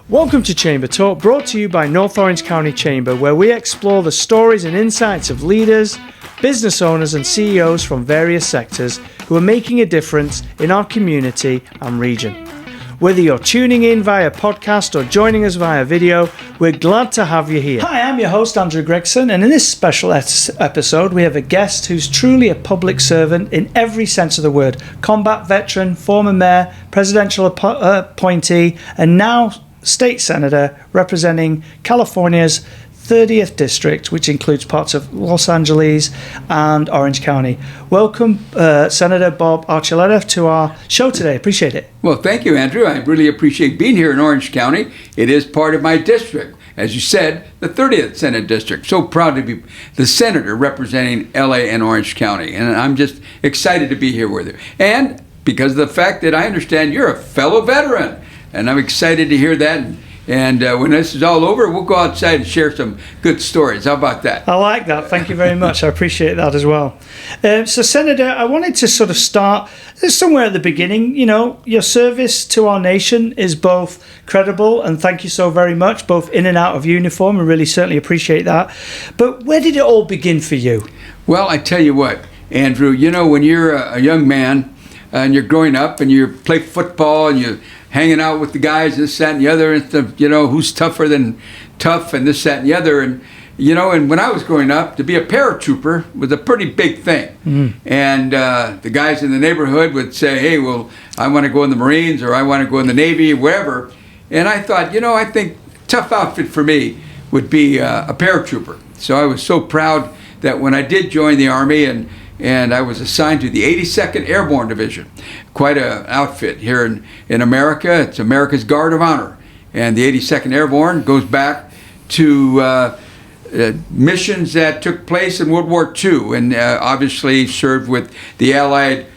Welcome to Chamber Talk, brought to you by North Orange County Chamber, where we explore the stories and insights of leaders, business owners and CEOs from various sectors who are making a difference in our community and region. Whether you're tuning in via podcast or joining us via video, we're glad to have you here. Hi, I'm your host, Andrew Gregson, and in this special episode, we have a guest who's truly a public servant in every sense of the word. Combat veteran, former mayor, presidential appointee, and now state senator representing California's 30th district, which includes parts of Los Angeles and Orange County. Welcome, Senator Bob Archuleta, to our show today. Appreciate it. Well, thank you, Andrew. I really appreciate being here in Orange County. It is part of my district. As you said, the 30th Senate District. So proud to be the senator representing LA and Orange County. And I'm just excited to be here with you. And because of the fact that I understand you're a fellow veteran. And I'm excited to hear that. And when this is all over, we'll go outside and share some good stories. How about that? I like that. Thank you very much. I appreciate that as well. So, Senator, I wanted to sort of start somewhere at the beginning. You know, your service to our nation is both credible, and thank you so very much, both in and out of uniform, and really certainly appreciate that. But where did it all begin for you? Well, I tell you what, Andrew, you know, when you're a young man and you're growing up and you play football and you hanging out with the guys, this, that, and the other, and you know, who's tougher than tough, and this, that, and the other. And, you know, and when I was growing up, to be a paratrooper was a pretty big thing. Mm-hmm. And the guys in the neighborhood would say, hey, well, I want to go in the Marines, or I want to go in the Navy, wherever. And I thought, you know, I think tough outfit for me would be a paratrooper. So I was so proud that when I did join the Army, and I was assigned to the 82nd Airborne Division. Quite an outfit here in America. It's America's Guard of Honor. And the 82nd Airborne goes back to missions that took place in World War II, and obviously served with the Allied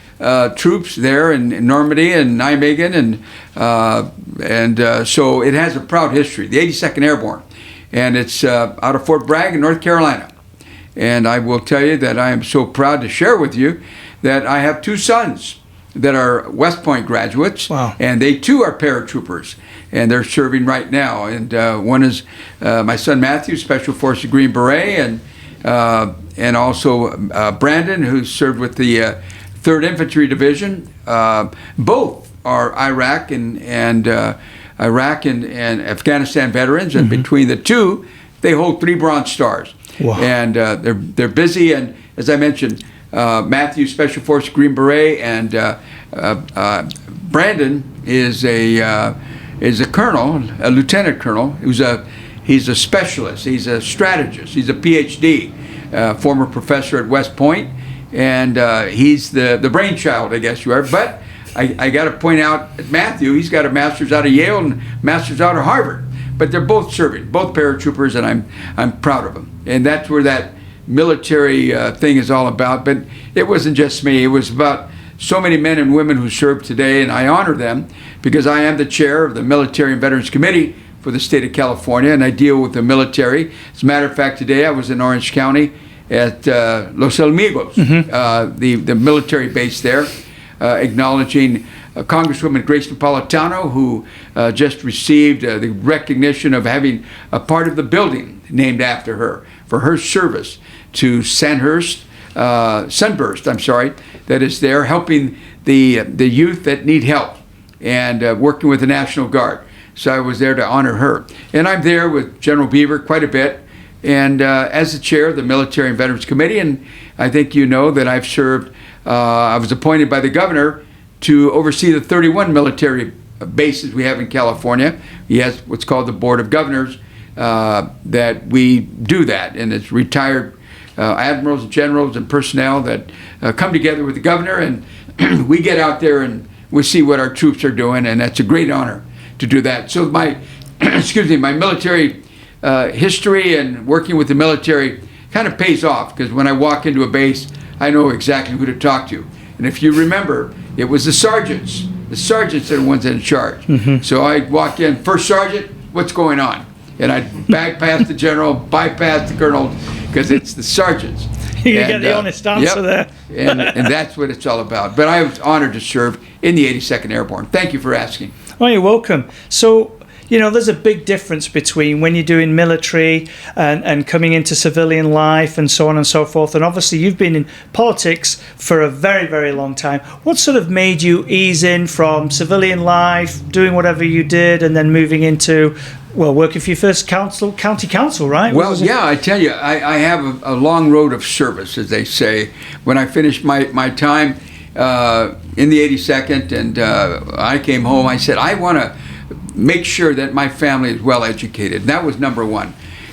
troops there in Normandy and Nijmegen. And so it has a proud history, the 82nd Airborne. And it's out of Fort Bragg in North Carolina. And I will tell you that I am so proud to share with you that I have two sons that are West Point graduates. Wow. And they too are paratroopers, and they're serving right now. And one is my son Matthew, Special Forces Green Beret, and also Brandon, who served with the 3rd Infantry Division. Both are Iraq and Afghanistan veterans, and between the two, they hold 3 Bronze Stars. Wow. And they're busy, and as I mentioned, Matthew, Special Forces Green Beret, and Brandon is a colonel, a lieutenant colonel. He's a specialist. He's a strategist. He's a PhD, former professor at West Point, and he's the brainchild, I guess you are. But I got to point out Matthew. He's got a master's out of Yale and master's out of Harvard. But they're both serving, both paratroopers, and I'm proud of them. And that's where that military thing is all about. But it wasn't just me. It was about so many men and women who serve today, and I honor them because I am the chair of the Military and Veterans Committee for the state of California, and I deal with the military. As a matter of fact, today I was in Orange County at Los Almigos, the military base there, acknowledging Congresswoman Grace Napolitano, who just received the recognition of having a part of the building named after her for her service to Sunburst, that is there helping the youth that need help, and working with the National Guard. So I was there to honor her. And I'm there with General Beaver quite a bit, and as the chair of the Military and Veterans Committee, and I think you know that I've served, I was appointed by the governor to oversee the 31 military bases we have in California. He has what's called the Board of Governors, that we do that, and it's retired admirals and generals and personnel that come together with the governor, and we get out there and we see what our troops are doing, and that's a great honor to do that. So my my military history and working with the military kind of pays off, because when I walk into a base, I know exactly who to talk to. And if you remember, it was the sergeants. The sergeants are the ones in charge. Mm-hmm. So I walk in, first sergeant, what's going on? And I'd bypass the general, bypass the colonel, because it's the sergeants. You get the honest answer there. and that's what it's all about. But I was honored to serve in the 82nd Airborne. Thank you for asking. Oh, you're welcome. So, there's a big difference between when you're doing military and coming into civilian life and so on and so forth. And obviously you've been in politics for a very, very long time. What sort of made you ease in from civilian life, doing whatever you did, and then moving into, working for your first county council, right? Well, yeah, I tell you, I have a long road of service, as they say. When I finished my time in the 82nd and I came home, I said, I want to make sure that my family is well educated. And that was number one.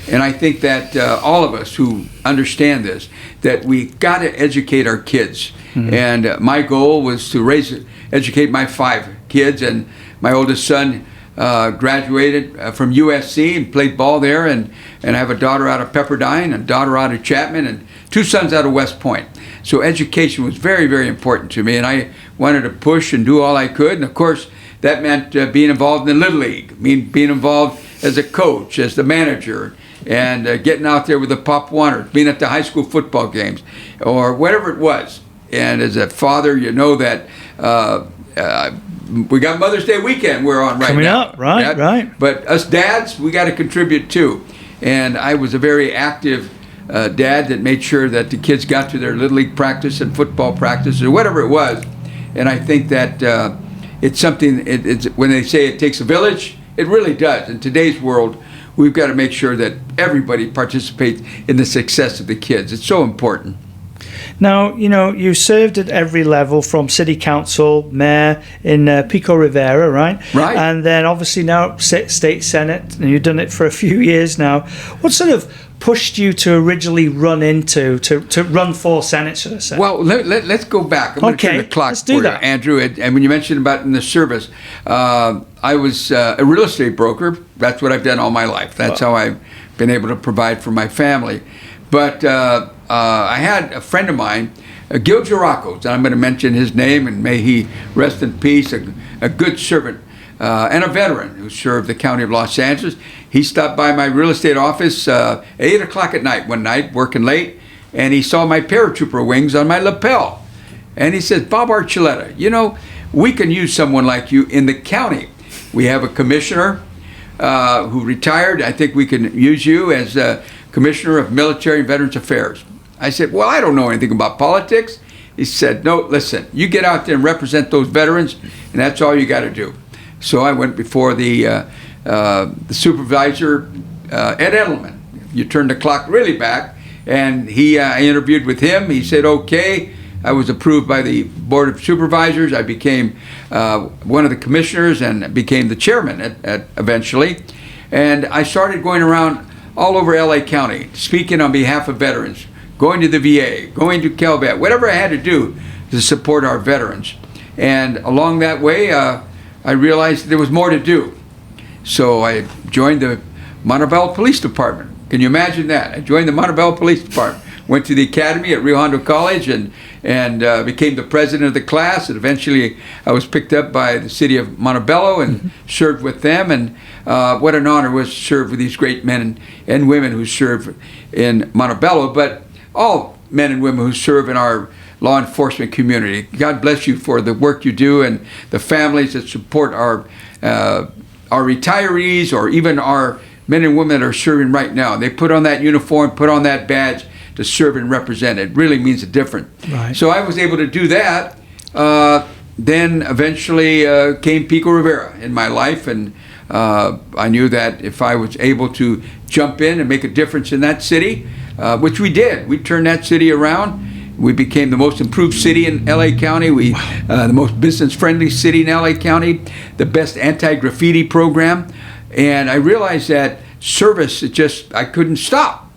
And I think that all of us who understand this, that we got to educate our kids. Mm-hmm. And my goal was to educate my 5 kids, and my oldest son graduated from USC and played ball there, and I have a daughter out of Pepperdine, a daughter out of Chapman, and 2 sons out of West Point. So education was very, very important to me, and I wanted to push and do all I could. And of course, that meant being involved in the Little League, being involved as a coach, as the manager, and getting out there with the Pop Warners, being at the high school football games, or whatever it was. And as a father, you know that we got Mother's Day weekend we're on right Coming now. up, right, right. But us dads, we got to contribute too. And I was a very active dad that made sure that the kids got to their Little League practice and football practice or whatever it was. And I think that it's something, it's when they say it takes a village, it really does. In today's world, we've got to make sure that everybody participates in the success of the kids. It's so important. Now, you served at every level, from city council, mayor in Pico Rivera, right? Right. And then obviously now state senate, and you've done it for a few years now. What sort of pushed you to originally run to run for Senate, should I say? Well, let's go back. I'm going to turn the clock let's do for that. You, Andrew. And when you mentioned about in the service, I was a real estate broker. That's what I've done all my life. That's how I've been able to provide for my family. But I had a friend of mine, Gil Giaracos, and I'm going to mention his name, and may he rest in peace, a good servant and a veteran who served the county of Los Angeles. He stopped by my real estate office at 8 o'clock at night one night, working late, and he saw my paratrooper wings on my lapel. And he says, Bob Archuleta, we can use someone like you in the county. We have a commissioner who retired. I think we can use you as Commissioner of Military and Veterans Affairs. I said, well, I don't know anything about politics. He said, no, listen, you get out there and represent those veterans, and that's all you got to do. So I went before the supervisor, Ed Edelman. You turn the clock really back, and I interviewed with him. He said, okay. I was approved by the Board of Supervisors. I became one of the commissioners and became the chairman eventually. And I started going around all over LA County, speaking on behalf of veterans, going to the VA, going to Calvet, whatever I had to do to support our veterans. And along that way, I realized there was more to do. So I joined the Montebello Police Department. Can you imagine that? I joined the Montebello Police Department, went to the academy at Rio Hondo College, and became the president of the class. And eventually I was picked up by the city of Montebello and served with them. And what an honor it was to serve with these great men and women who serve in Montebello, but all men and women who serve in our law enforcement community. God bless you for the work you do, and the families that support our retirees, or even our men and women that are serving right now. They put on that uniform, put on that badge to serve and represent. It really means a difference. Right. So I was able to do that. Then eventually came Pico Rivera in my life, and I knew that if I was able to jump in and make a difference in that city, which we did. We turned that city around. We became the most improved city in LA County. The most business-friendly city in LA County, the best anti-graffiti program. And I realized that service, I couldn't stop.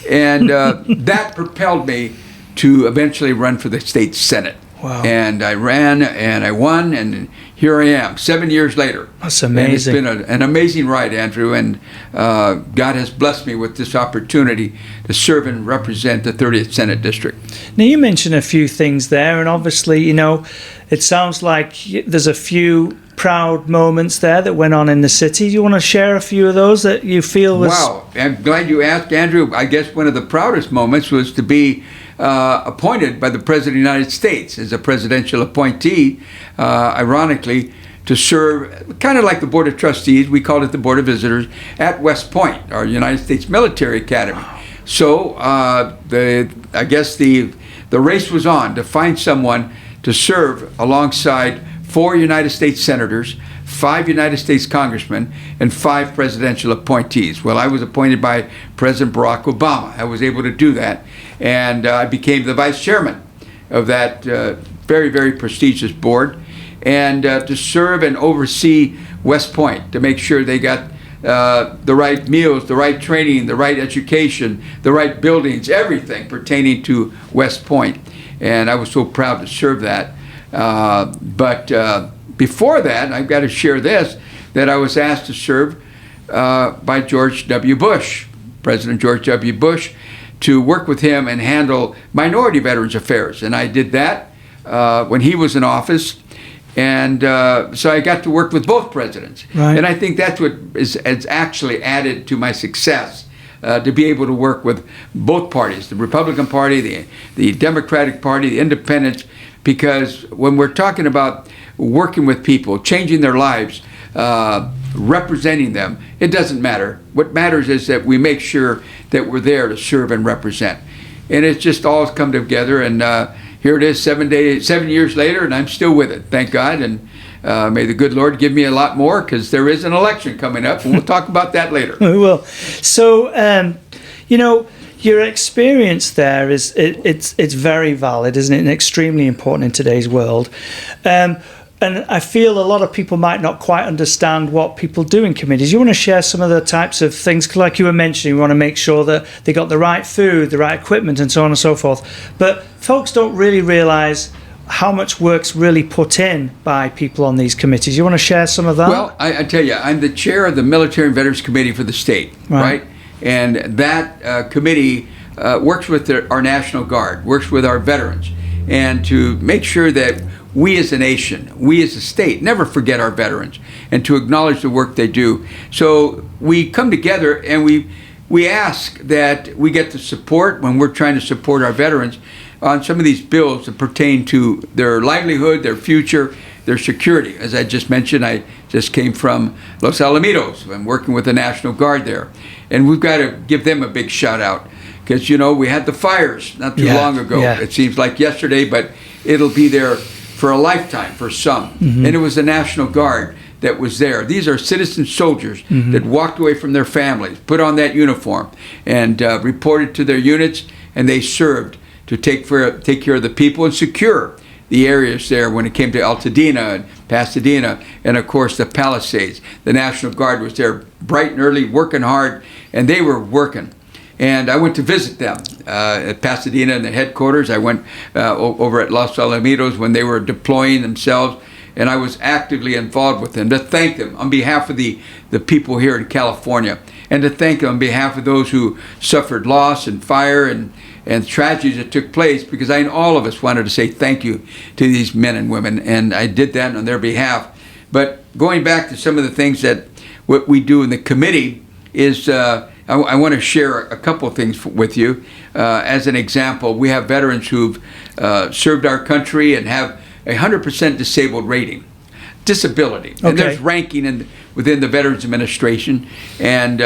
And that propelled me to eventually run for the state senate. Wow. And I ran, and I won, and here I am, 7 years later. That's amazing. And it's been an amazing ride, Andrew, and God has blessed me with this opportunity to serve and represent the 30th Senate District. Now, you mentioned a few things there, and obviously, it sounds like there's a few proud moments there that went on in the city. Do you want to share a few of those that you feel was... Wow, I'm glad you asked, Andrew. I guess one of the proudest moments was to be appointed by the President of the United States as a presidential appointee, ironically, to serve, kind of like the Board of Trustees, we called it the Board of Visitors, at West Point, our United States Military Academy. So I guess the race was on to find someone to serve alongside 4 United States senators, 5 United States congressmen, and 5 presidential appointees. Well, I was appointed by President Barack Obama. I was able to do that, and I became the vice chairman of that very, very prestigious board, and to serve and oversee West Point, to make sure they got the right meals, the right training, the right education, the right buildings, everything pertaining to West Point. And I was so proud to serve that. But before that, I've got to share this, that I was asked to serve by George W. Bush, President George W. Bush, to work with him and handle minority veterans affairs. And I did that when he was in office. And so I got to work with both presidents. Right. And I think that's what has actually added to my success, to be able to work with both parties, the Republican Party, the Democratic Party, the Independents, because when we're talking about working with people, changing their lives, representing them, it doesn't matter. What matters is that we make sure that we're there to serve and represent. And it's just all come together, and here it is 7 years later, and I'm still with it, thank God. And may the good Lord give me a lot more, because there is an election coming up, and we'll talk about that later. We will. So, your experience there it's very valid, isn't it? And extremely important in today's world. And I feel a lot of people might not quite understand what people do in committees. You want to share some of the types of things, like you were mentioning, we want to make sure that they got the right food, the right equipment, and so on and so forth. But folks don't really realise how much work's really put in by people on these committees. You want to share some of that? Well, I tell you, I'm the chair of the Military and Veterans Committee for the state, right? And that committee works with our National Guard, works with our veterans, and to make sure that we as a nation, we as a state, never forget our veterans, and to acknowledge the work they do. So we come together and we ask that we get the support when we're trying to support our veterans on some of these bills that pertain to their livelihood, their future, their security. As I just mentioned, I just came from Los Alamitos. I'm working with the National Guard there. And we've got to give them a big shout out, because, we had the fires not too long ago. Yeah. It seems like yesterday, but it'll be there for a lifetime for some. Mm-hmm. And it was the National Guard that was there. These are citizen soldiers mm-hmm. that walked away from their families, put on that uniform, and reported to their units, and they served to take care of the people and secure the areas there when it came to Altadena and Pasadena, and of course the Palisades. The National Guard was there bright and early, working hard, and they were working. And I went to visit them at Pasadena in the headquarters. I went over at Los Alamitos when they were deploying themselves, and I was actively involved with them to thank them on behalf of the people here in California, and to thank them on behalf of those who suffered loss and fire and tragedies that took place, because all of us wanted to say thank you to these men and women, and I did that on their behalf. But going back to some of the things that what we do in the committee is I want to share a couple of things with you. As an example, we have veterans who've served our country and have a 100% disabled rating, disability. Okay. And there's ranking within the Veterans Administration, and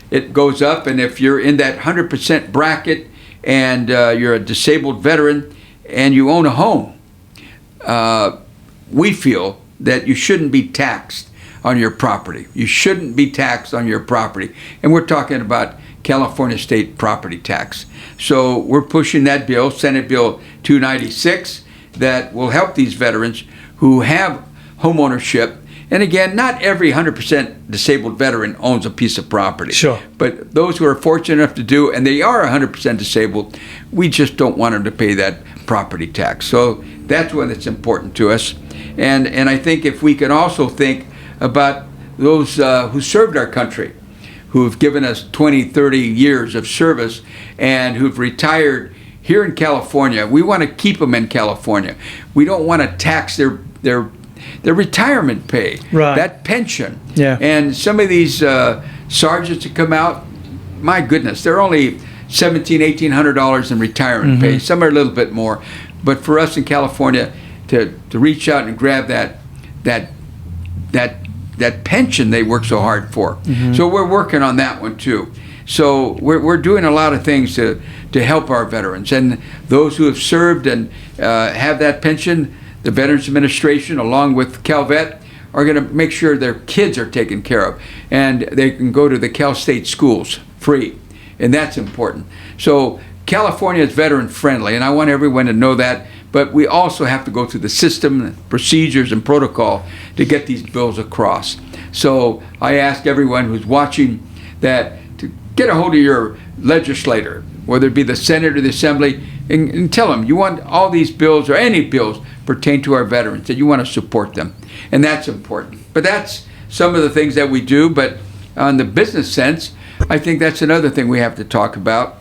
it goes up. And if you're in that 100% bracket and you're a disabled veteran and you own a home, we feel that you shouldn't be taxed on your property. You shouldn't be taxed on your property. And we're talking about California state property tax. So we're pushing that bill, Senate Bill 296, that will help these veterans who have home ownership. And again, not every 100% disabled veteran owns a piece of property. Sure. But those who are fortunate enough to do, and they are 100% disabled, we just don't want them to pay that property tax. So that's one that's important to us. And I think if we can also think about those who served our country, who've given us 20, 30 years of service, and who've retired here in California. We want to keep them in California. We don't want to tax their retirement pay, right, that pension. Yeah. And some of these sergeants that come out, my goodness, they're only $1,700, $1,800 in retirement pay. Some are a little bit more. But for us in California to reach out and grab that that pension they work so hard for. So we're working on that one too. So we're doing a lot of things to help our veterans and those who have served and have that pension. The Veterans Administration, along with CalVet, are going to make sure their kids are taken care of, and they can go to the Cal State schools free, and that's important. So California is veteran friendly, and I want everyone to know that. But we also have to go through the system, procedures, and protocol to get these bills across. So I ask everyone who's watching that to get a hold of your legislator, whether it be the Senate or the Assembly, and tell them you want all these bills or any bills pertain to our veterans, that you want to support them. And that's important. But that's some of the things that we do. But on the business sense, I think that's another thing we have to talk about,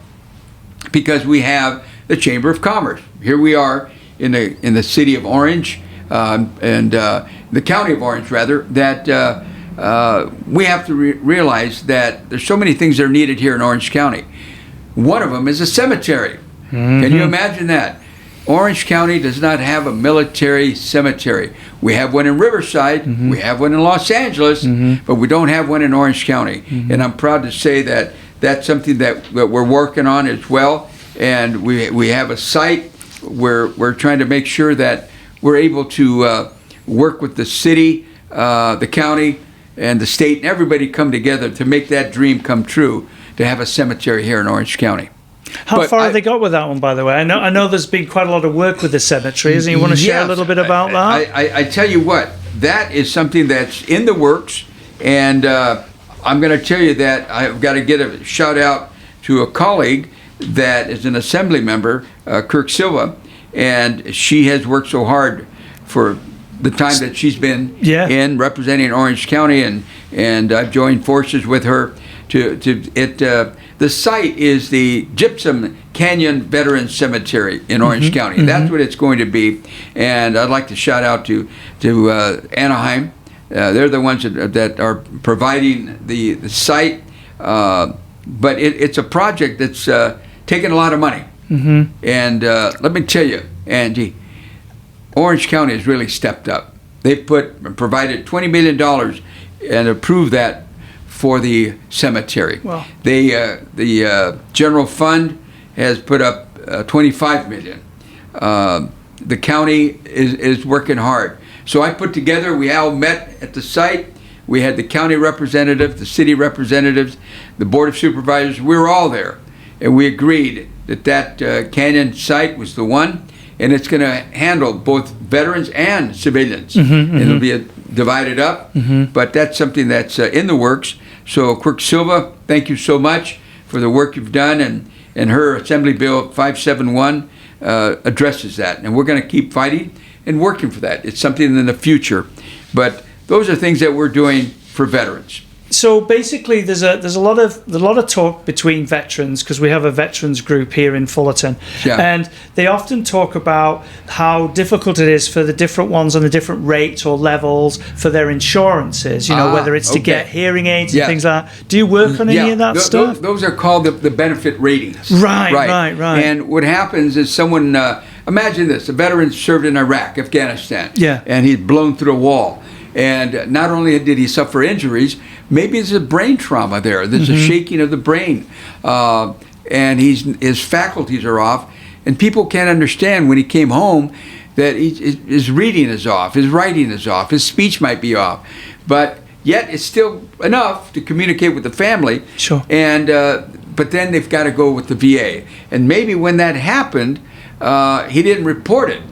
because we have the Chamber of Commerce. Here we are in the city of Orange, and the county of Orange, rather, that we have to realize that there's so many things that are needed here in Orange County. One of them is a cemetery. Can you imagine that? Orange County does not have a military cemetery. We have one in Riverside, we have one in Los Angeles, but we don't have one in Orange County. And I'm proud to say that that's something that we're working on as well. And we have a site where we're trying to make sure that we're able to work with the city, the county, and the state, and everybody come together to make that dream come true, to have a cemetery here in Orange County. How far have they got with that one, by the way? I know there's been quite a lot of work with the cemeteries, and you want to share a little bit about that? I tell you what, that is something that's in the works, and I'm going to tell you that I've got to get a shout out to a colleague that is an assembly member, Kirk Silva, and she has worked so hard for the time that she's been in representing Orange County, and I've joined forces with her the site is the Gypsum Canyon Veterans Cemetery in Orange County. That's what it's going to be, and I'd like to shout out to Anaheim. They're the ones that are providing the site, but it's a project that's taking a lot of money. And let me tell you, Angie, Orange County has really stepped up. They've provided $20 million and approved that for the cemetery. Wow. The general fund has put up $25 million. The county is working hard. So I put together, we all met at the site. We had the county representative, the city representatives, the board of supervisors. We were all there, and we agreed that canyon site was the one, and it's going to handle both veterans and civilians. It'll be divided up, but that's something that's in the works. So Kirk Silva, thank you so much for the work you've done, and her Assembly Bill 571 addresses that, and we're going to keep fighting and working for that. It's something in the future, but those are things that we're doing for veterans. So basically, there's a lot of talk between veterans, because we have a veterans group here in Fullerton, and they often talk about how difficult it is for the different ones on the different rates or levels for their insurances. Whether it's to get hearing aids and things like that. Do you work on any of that stuff? Those are called the benefit ratings. Right. And what happens is someone, imagine this: a veteran served in Iraq, Afghanistan, and he's blown through a wall. And not only did he suffer injuries, maybe there's a brain trauma there. There's a shaking of the brain, and his faculties are off. And people can't understand when he came home that his reading is off, his writing is off, his speech might be off, but yet it's still enough to communicate with the family. Sure. And but then they've got to go with the VA. And maybe when that happened, he didn't report it.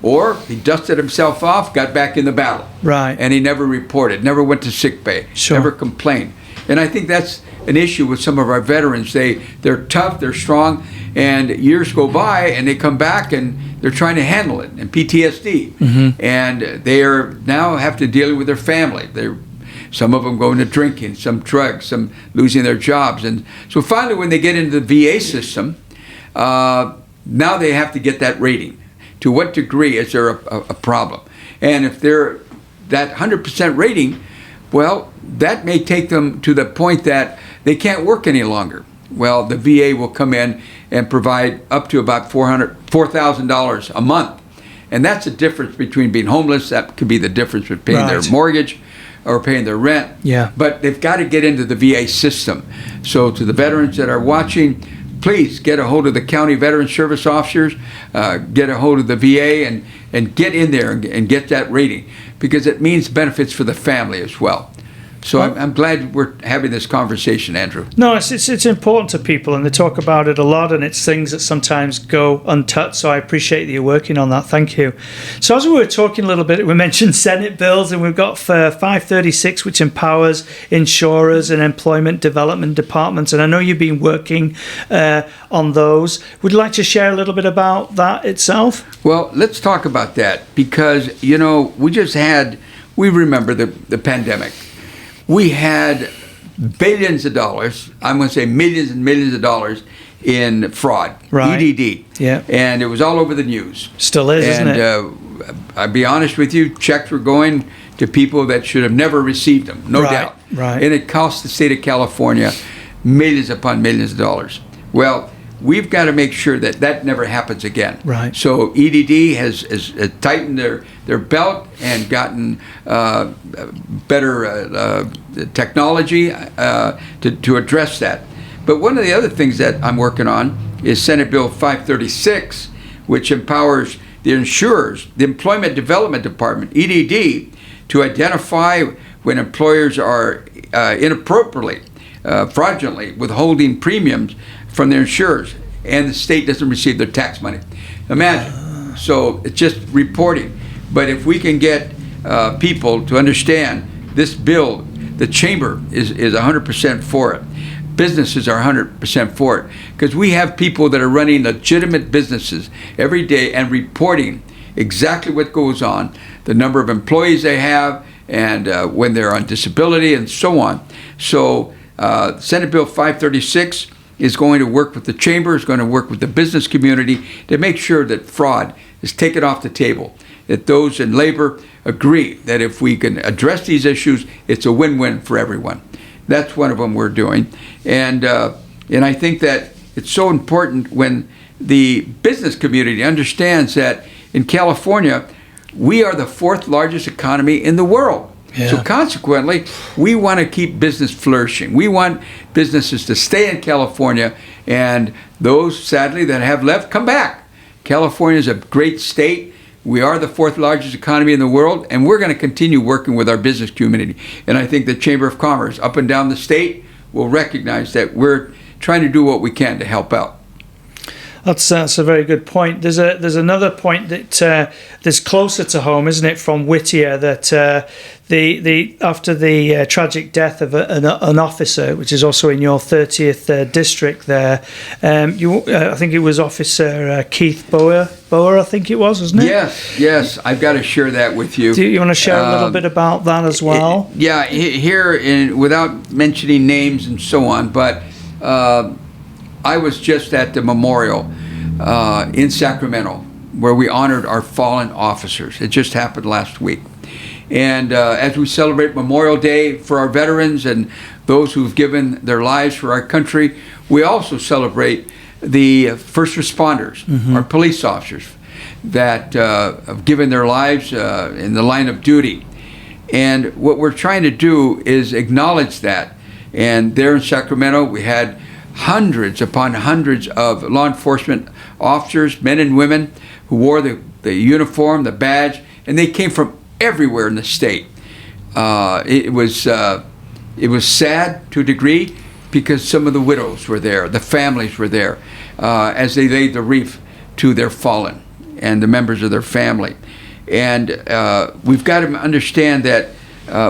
Or he dusted himself off, got back in the battle. Right. And he never reported, never went to sick bay, never complained. And I think that's an issue with some of our veterans. They're tough, they're strong, and years go by and they come back and they're trying to handle it, and PTSD. And they are now have to deal with their family. Some of them going to drinking, some drugs, some losing their jobs. And so finally when they get into the VA system, now they have to get that rating. To what degree is there a problem? And if they're that 100% rating, well, that may take them to the point that they can't work any longer. Well, the VA will come in and provide up to about $4,000 a month. And that's the difference between being homeless. That could be the difference between paying their mortgage or paying their rent. Yeah. But they've got to get into the VA system. So to the veterans that are watching, please get a hold of the county veteran service officers, get a hold of the VA, and get in there and get that rating, because it means benefits for the family as well. So I'm glad we're having this conversation, Andrew. No, it's important to people, and they talk about it a lot, and it's things that sometimes go untouched. So I appreciate that you're working on that. Thank you. So as we were talking a little bit, we mentioned Senate bills, and we've got 536, which empowers insurers and employment development departments. And I know you've been working on those. Would you like to share a little bit about that itself? Well, let's talk about that, because, we remember the pandemic. We had billions of dollars, I'm going to say millions and millions of dollars in fraud, right. EDD. Yeah. And it was all over the news. Still is, isn't it? And I'll be honest with you, checks were going to people that should have never received them, no doubt. Right. And it cost the state of California millions upon millions of dollars. Well, we've got to make sure that never happens again. Right. So EDD has tightened their belt and gotten better technology to address that. But one of the other things that I'm working on is Senate Bill 536, which empowers the insurers, the Employment Development Department, EDD, to identify when employers are inappropriately, fraudulently withholding premiums from their insurers, and the state doesn't receive their tax money. Imagine. So it's just reporting. But if we can get people to understand this bill, the chamber is 100% for it. Businesses are 100% for it, because we have people that are running legitimate businesses every day and reporting exactly what goes on, the number of employees they have, and when they're on disability, and so on. So Senate Bill 536 is going to work with the chamber, is going to work with the business community to make sure that fraud is taken off the table, that those in labor agree that if we can address these issues, it's a win-win for everyone. That's one of them we're doing. And I think that it's so important when the business community understands that in California, we are the 4th largest economy in the world. Yeah. So consequently, we want to keep business flourishing. We want businesses to stay in California, and those, sadly, that have left, come back. California is a great state. We are the 4th largest economy in the world, and we're going to continue working with our business community. And I think the Chamber of Commerce up and down the state will recognize that we're trying to do what we can to help out. That's a very good point. There's another point that that's closer to home, isn't it, from Whittier, that after the tragic death of an officer, which is also in your 30th district there, I think it was Officer Keith Boer, I think it was, wasn't it? Yes, I've got to share that with you. Do you want to share a little bit about that as well? Here, without mentioning names and so on, but I was just at the memorial in Sacramento where we honored our fallen officers. It just happened last week. And as we celebrate Memorial Day for our veterans and those who've given their lives for our country, we also celebrate the first responders, our police officers that have given their lives in the line of duty. And what we're trying to do is acknowledge that. And there in Sacramento, we had hundreds upon hundreds of law enforcement officers, men and women, who wore the uniform, the badge, and they came from everywhere in the state. It was sad to a degree, because some of the widows were there, the families were there, as they laid the wreath to their fallen and the members of their family. And we've got to understand that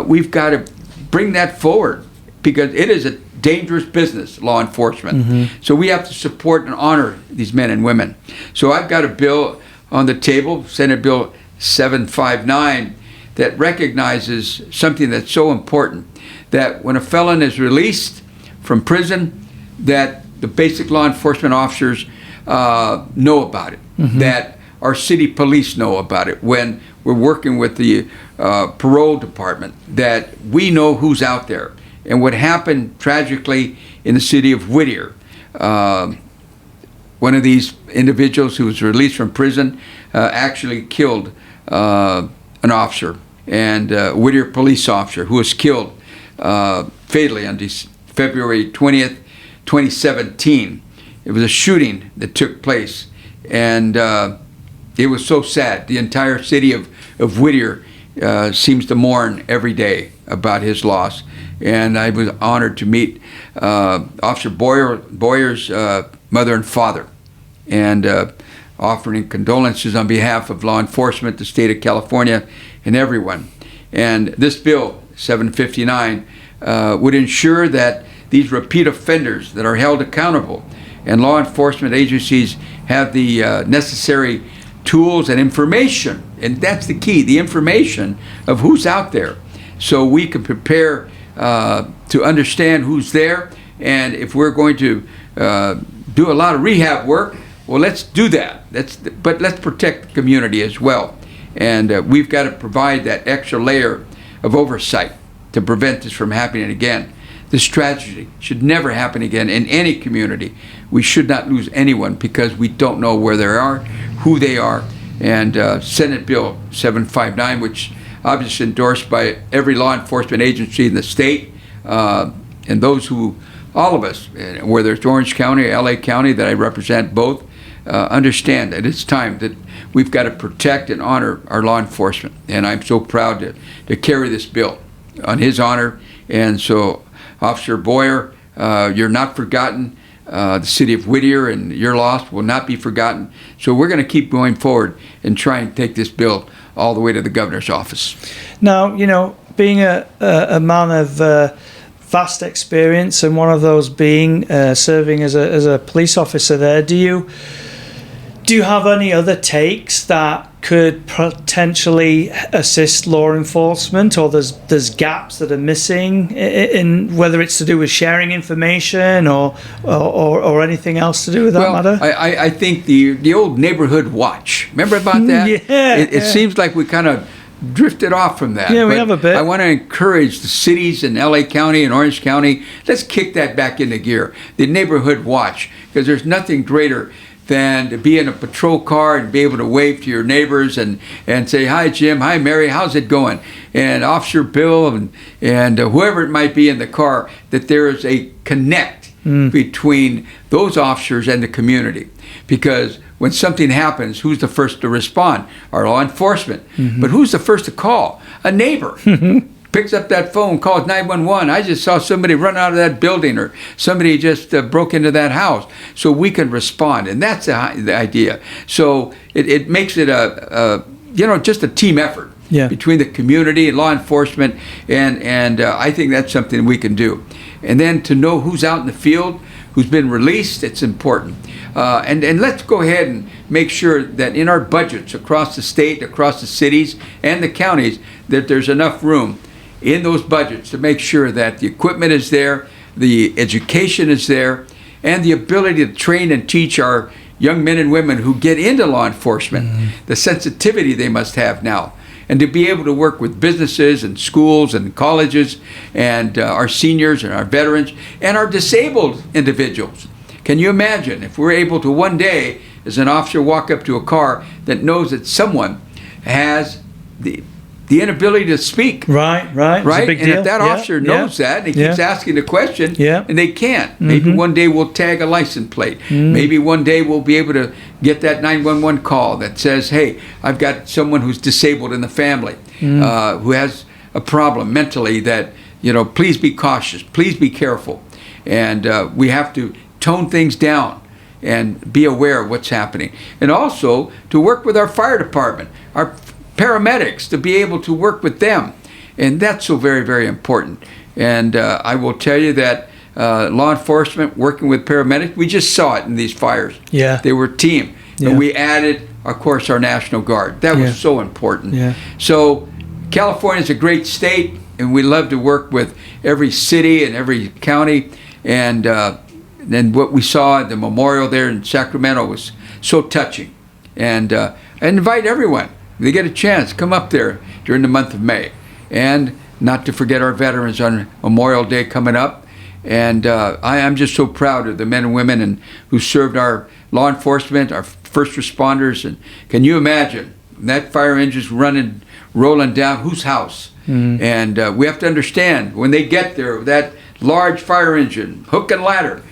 we've got to bring that forward, because it is a dangerous business, law enforcement. So we have to support and honor these men and women. So I've got a bill on the table, Senate Bill 759, that recognizes something that's so important, that when a felon is released from prison, that the basic law enforcement officers know about it, that our city police know about it, when we're working with the parole department, that we know who's out there. And what happened tragically in the city of Whittier, one of these individuals who was released from prison actually killed an officer. and Whittier police officer who was killed fatally on February 20th, 2017. It was a shooting that took place, and it was so sad. The entire city of Whittier seems to mourn every day about his loss. And I was honored to meet Officer Boyer's mother and father, and offering condolences on behalf of law enforcement, the state of California, and everyone. And this bill, 759, would ensure that these repeat offenders that are held accountable and law enforcement agencies have the necessary tools and information, and that's the key, the information of who's out there, so we can prepare to understand who's there. And if we're going to do a lot of rehab work, well, let's do that. But let's protect the community as well. And we've got to provide that extra layer of oversight to prevent this from happening again. This tragedy should never happen again in any community. We should not lose anyone because we don't know where they are, who they are. And Senate Bill 759, which obviously endorsed by every law enforcement agency in the state, and those who, all of us, whether it's Orange County or LA County that I represent both, understand that it's time that we've got to protect and honor our law enforcement. And I'm so proud to carry this bill on his honor. And so, Officer Boyer, you're not forgotten. The city of Whittier and your loss will not be forgotten. So we're going to keep going forward and try and take this bill all the way to the governor's office. Now, being a man of vast experience, and one of those being serving as a police officer there, do you have any other takes that could potentially assist law enforcement, or there's gaps that are missing in whether it's to do with sharing information or anything else to do with that matter? I think the old neighborhood watch. Remember about that? Yeah. It seems like we kind of drifted off from that. Yeah, we have a bit. I want to encourage the cities in LA County and Orange County. Let's kick that back into gear. The neighborhood watch, because there's nothing greater than to be in a patrol car and be able to wave to your neighbors and say, "Hi, Jim. Hi, Mary. How's it going?" And Officer Bill and whoever it might be in the car, that there is a connect between those officers and the community. Because when something happens, who's the first to respond? Our law enforcement. But who's the first to call? A neighbor. Picks up that phone, calls 911. I just saw somebody run out of that building, or somebody just broke into that house, so we can respond. And that's the idea. So it makes it just a team effort between the community and law enforcement, and I think that's something we can do. And then to know who's out in the field, who's been released, it's important. And let's go ahead and make sure that in our budgets across the state, across the cities and the counties, that there's enough room in those budgets to make sure that the equipment is there, the education is there, and the ability to train and teach our young men and women who get into law enforcement, the sensitivity they must have now, and to be able to work with businesses and schools and colleges and our seniors and our veterans and our disabled individuals. Can you imagine if we're able to one day, as an officer, walk up to a car that knows that someone has the inability to speak. Right. It's a big deal. And if that officer knows that, and he keeps asking the question, and they can't. Maybe one day we'll tag a license plate. Maybe one day we'll be able to get that 911 call that says, "Hey, I've got someone who's disabled in the family, who has a problem mentally that, please be cautious, please be careful." And we have to tone things down and be aware of what's happening. And also to work with our fire department, our paramedics, to be able to work with them. And that's so very, very important. And I will tell you that law enforcement working with paramedics, we just saw it in these fires. They were a team. And we added, of course, our National Guard. That was so important. So California is a great state, and we love to work with every city and every county. And then what we saw at the memorial there in Sacramento was so touching. And I invite everyone, if they get a chance, come up there during the month of May. And not to forget our veterans on Memorial Day coming up. And I'm just so proud of the men and women who served our law enforcement, our first responders. And can you imagine that fire engine's running rolling down whose house. And we have to understand, when they get there, that large fire engine, hook and ladder,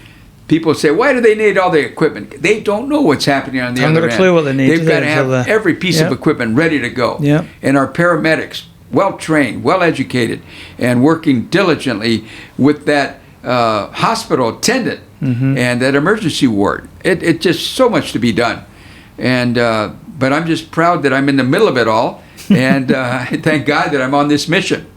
people say, why do they need all the equipment? They don't know what's happening on the other end. Haven't got a clue what they need. They've got to have every piece of equipment ready to go. Yep. And our paramedics, well-trained, well-educated, and working diligently with that hospital attendant and that emergency ward. It's just so much to be done. And but I'm just proud that I'm in the middle of it all. And thank God that I'm on this mission.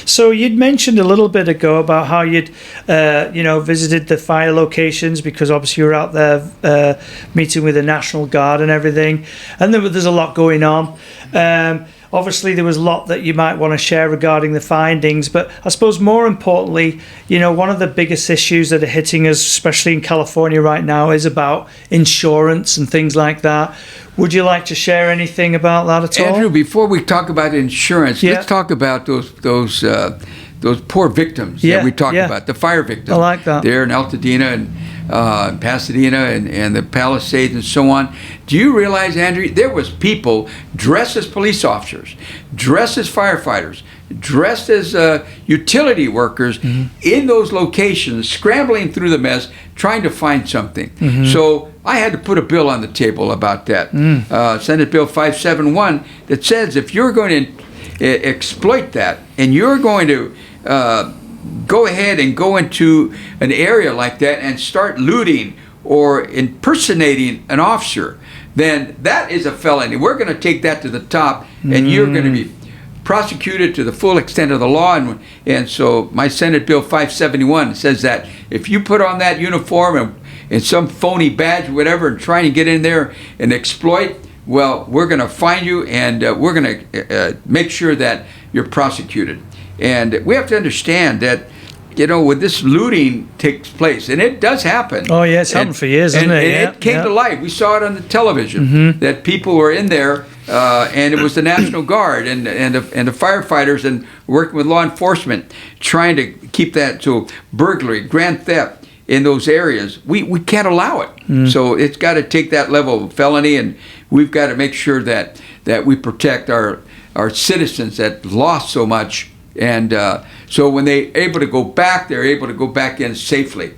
So you'd mentioned a little bit ago about how you'd, visited the fire locations because obviously you were out there meeting with the National Guard and everything, and there's a lot going on. Obviously, there was a lot that you might want to share regarding the findings, but I suppose more importantly, one of the biggest issues that are hitting us, especially in California right now, is about insurance and things like that. Would you like to share anything about that at all? Andrew, before we talk about insurance, let's talk about those poor victims that we talked about, the fire victims. I like that. There in Altadena and Pasadena and the Palisades and so on. Do you realize, Andrew, there was people dressed as police officers, dressed as firefighters, dressed as utility workers in those locations, scrambling through the mess, trying to find something. So I had to put a bill on the table about that. Senate Bill 571 that says if you're going to exploit that and you're going to go ahead and go into an area like that and start looting or impersonating an officer, then that is a felony. We're going to take that to the top, and you're going to be prosecuted to the full extent of the law. And so my Senate Bill 571 says that if you put on that uniform and some phony badge or whatever and try and get in there and exploit, well, we're going to find you, and we're going to make sure that you're prosecuted. And we have to understand that, when this looting takes place, and it does happen. Oh, yeah, it's happened for years, isn't it? And it came to light. We saw it on the television, that people were in there, and it was the National Guard and the firefighters and working with law enforcement trying to keep that. So burglary, grand theft in those areas, we can't allow it. So it's got to take that level of felony, and we've got to make sure that we protect our citizens that lost so much. And so when they're able to go back, they're able to go back in safely.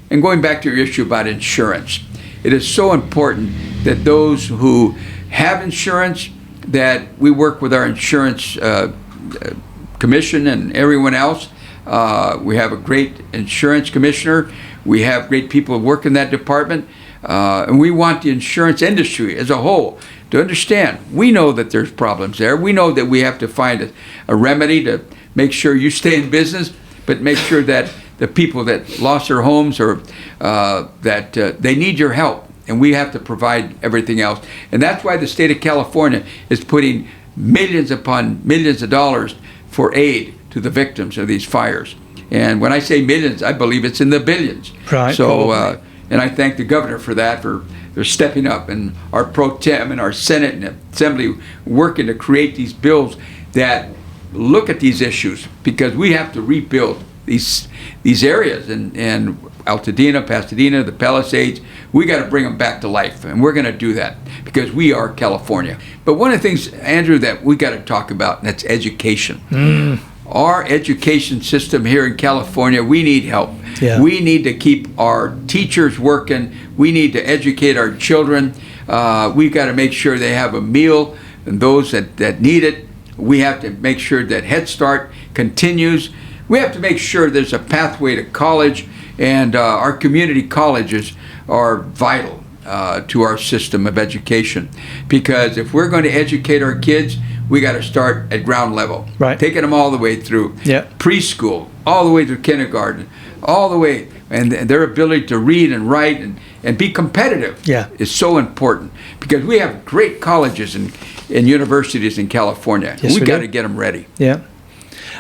And going back to your issue about insurance, it is so important that those who have insurance, that we work with our insurance commission and everyone else. We have a great insurance commissioner. We have great people who work in that department. And we want the insurance industry as a whole to understand. We know that there's problems there. We know that we have to find a remedy to make sure you stay in business, but make sure that the people that lost their homes or that they need your help, and we have to provide everything else. And that's why the state of California is putting millions upon millions of dollars for aid to the victims of these fires. And when I say millions, I believe it's in the billions. Right. So, and I thank the governor for that, for stepping up, and our pro tem and our Senate and Assembly working to create these bills that look at these issues, because we have to rebuild these areas and Altadena, Pasadena, the Palisades. We got to bring them back to life, and we're going to do that because we are California. But one of the things, Andrew, that we got to talk about, and that's education. Our education system here in California, we need help. Yeah. We need to keep our teachers working. We need to educate our children. We've got to make sure they have a meal, and those that need it. We have to make sure that Head Start continues. We have to make sure there's a pathway to college, and our community colleges are vital to our system of education. Because if we're going to educate our kids, we got to start at ground level. Right. Taking them all the way through preschool, all the way through kindergarten, all the way, and their ability to read and write and be competitive is so important, because we have great colleges and universities in California. Yes, we got to get them ready. Yeah.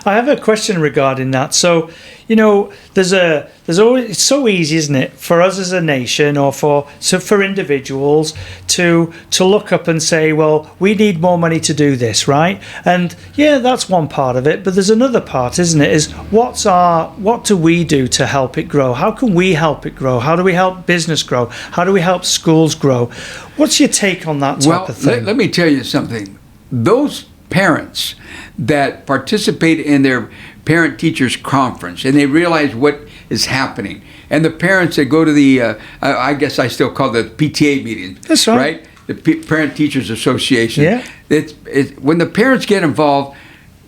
I have a question regarding that. So, there's always, it's so easy, isn't it, for us as a nation or for individuals to look up and say, well, we need more money to do this, right? And that's one part of it, but there's another part, isn't it? Is what do we do to help it grow? How can we help it grow? How do we help business grow? How do we help schools grow? What's your take on that type of thing? Let me tell you something. Those parents that participate in their parent-teachers conference, and they realize what is happening. And the parents that go to the, I guess I still call it the PTA meetings. That's right. The Parent Teachers Association. Yeah. When the parents get involved,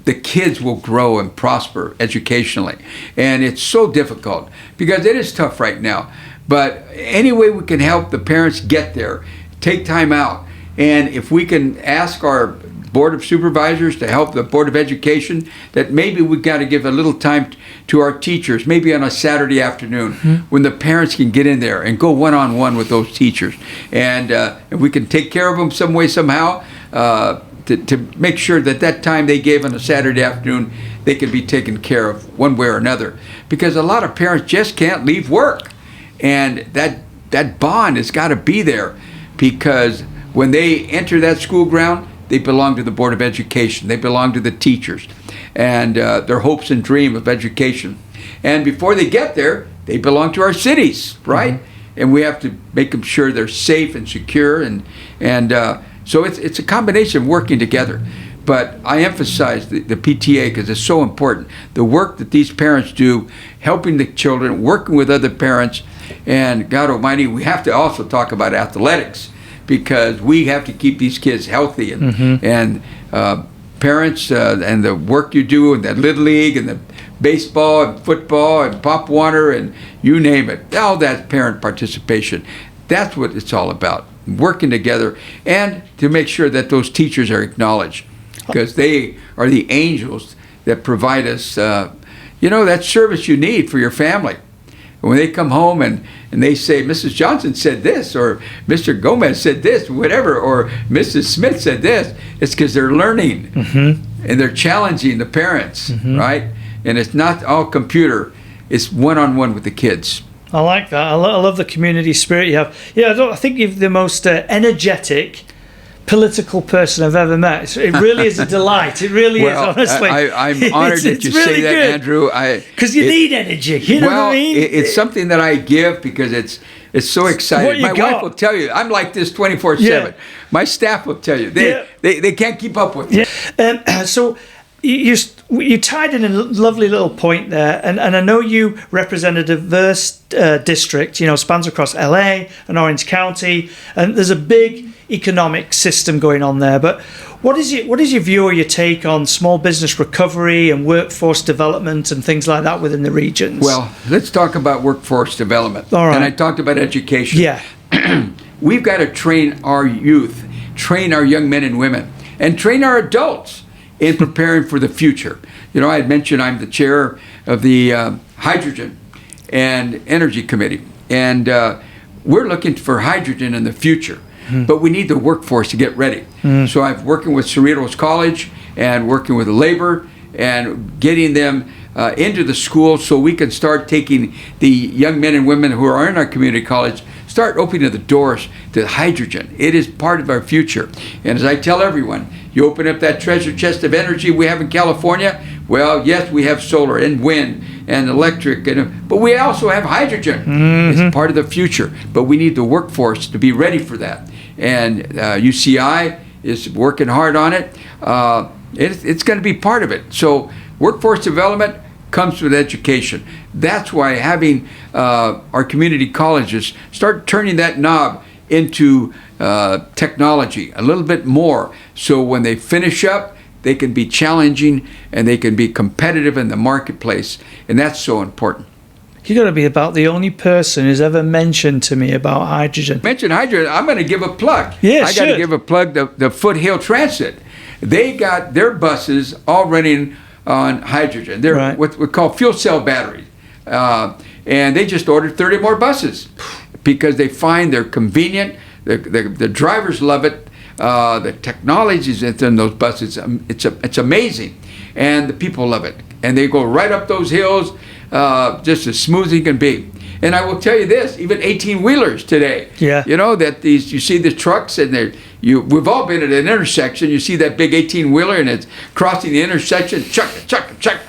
the kids will grow and prosper educationally. And it's so difficult because it is tough right now. But any way we can help the parents get there, take time out. And if we can ask our Board of Supervisors to help the Board of Education, that maybe we've got to give a little time to our teachers, maybe on a Saturday afternoon, when the parents can get in there and go one-on-one with those teachers. And we can take care of them some way, somehow, to make sure that time they gave on a Saturday afternoon, they can be taken care of one way or another. Because a lot of parents just can't leave work. And that bond has got to be there, because when they enter that school ground, they belong to the Board of Education. They belong to the teachers and their hopes and dream of education. And before they get there, they belong to our cities, right? And we have to make them sure they're safe and secure. And so it's a combination of working together. But I emphasize the PTA because it's so important. The work that these parents do, helping the children, working with other parents. And God Almighty, we have to also talk about athletics, because we have to keep these kids healthy. And parents and the work you do in that Little League and the baseball and football and Pop Warner and you name it, all that parent participation. That's what it's all about, working together and to make sure that those teachers are acknowledged, because they are the angels that provide us, that service you need for your family. When they come home and they say, Mrs. Johnson said this, or Mr. Gomez said this, whatever, or Mrs. Smith said this, it's because they're learning and they're challenging the parents, right? And it's not all computer, it's one-on-one with the kids. I like that. I love the community spirit you have. Yeah, I think you're the most energetic political person I've ever met. It really is a delight. It really is, honestly. I'm honored that you say that, Andrew. Because you need energy. You know what I mean? It's something that I give because it's so exciting. My wife will tell you, I'm like this 24/7. Yeah. My staff will tell you. They can't keep up with me. Yeah. So you tied in a lovely little point there, and I know you represent a diverse district, spans across LA and Orange County, and there's a big economic system going on there. But what is your view or your take on small business recovery and workforce development and things like that within the regions? Well, let's talk about workforce development. All right. And I talked about education. Yeah. We've got to train our youth, train our young men and women, and train our adults in preparing for the future. I had mentioned I'm the chair of the Hydrogen and Energy Committee, and we're looking for hydrogen in the future. But we need the workforce to get ready. So I'm working with Cerritos College and working with labor and getting them into the school so we can start taking the young men and women who are in our community college, start opening the doors to hydrogen. It is part of our future. And as I tell everyone, you open up that treasure chest of energy we have in California, well, yes, we have solar and wind and electric, but we also have hydrogen. It's part of the future. But we need the workforce to be ready for that. And UCI is working hard on it. It's going to be part of it. So workforce development comes with education. That's why having our community colleges start turning that knob into technology a little bit more, so when they finish up, they can be challenging and they can be competitive in the marketplace, and that's so important. You're going to be about the only person who's ever mentioned to me about hydrogen. Mention hydrogen, I'm going to give a plug. Yeah, I got to give a plug to the Foothill Transit. They got their buses all running on hydrogen. They're what we call fuel cell batteries. And they just ordered 30 more buses because they find they're convenient. The drivers love it. The technologies in those buses, it's amazing. And the people love it. And they go right up those hills just as smooth as you can be. And I will tell you this, even 18-wheelers today. Yeah. That you see the trucks and we've all been at an intersection. You see that big 18-wheeler and it's crossing the intersection, chuck.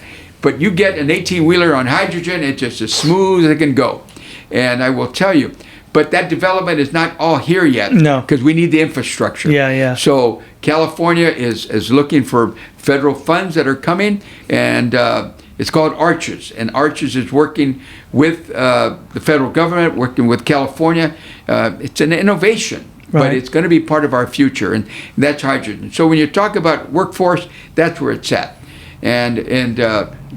But you get an 18-wheeler on hydrogen, it's just as smooth as it can go. And I will tell you, But that development is not all here yet. No. Because we need the infrastructure. Yeah. So California is looking for federal funds that are coming, and it's called Arches. And Arches is working with the federal government, working with California. It's an innovation. Right. But it's going to be part of our future, and that's hydrogen. So when you talk about workforce, that's where it's at.